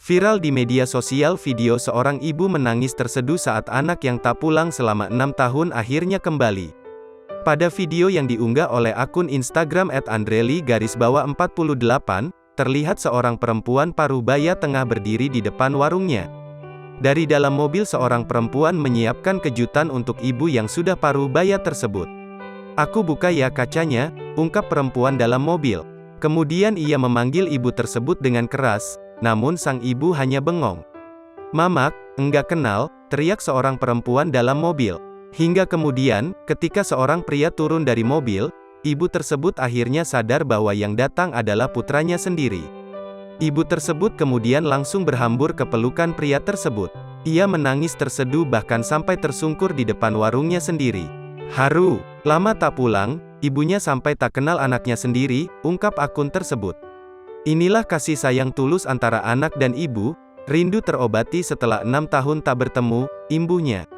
Viral di media sosial video seorang ibu menangis terseduh saat anak yang tak pulang selama 6 tahun akhirnya kembali. Pada video yang diunggah oleh akun Instagram @andreli_48, terlihat seorang perempuan parubaya tengah berdiri di depan warungnya. Dari dalam mobil seorang perempuan menyiapkan kejutan untuk ibu yang sudah parubaya tersebut. "Aku buka ya kacanya," ungkap perempuan dalam mobil. Kemudian ia memanggil ibu tersebut dengan keras, namun sang ibu hanya bengong. "Mamak, enggak kenal," teriak seorang perempuan dalam mobil. Hingga kemudian, ketika seorang pria turun dari mobil, ibu tersebut akhirnya sadar bahwa yang datang adalah putranya sendiri. Ibu tersebut kemudian langsung berhambur ke pelukan pria tersebut. Ia menangis terseduh bahkan sampai tersungkur di depan warungnya sendiri. "Haru, lama tak pulang, ibunya sampai tak kenal anaknya sendiri," ungkap akun tersebut. Inilah kasih sayang tulus antara anak dan ibu, rindu terobati setelah 6 tahun tak bertemu, imbuhnya.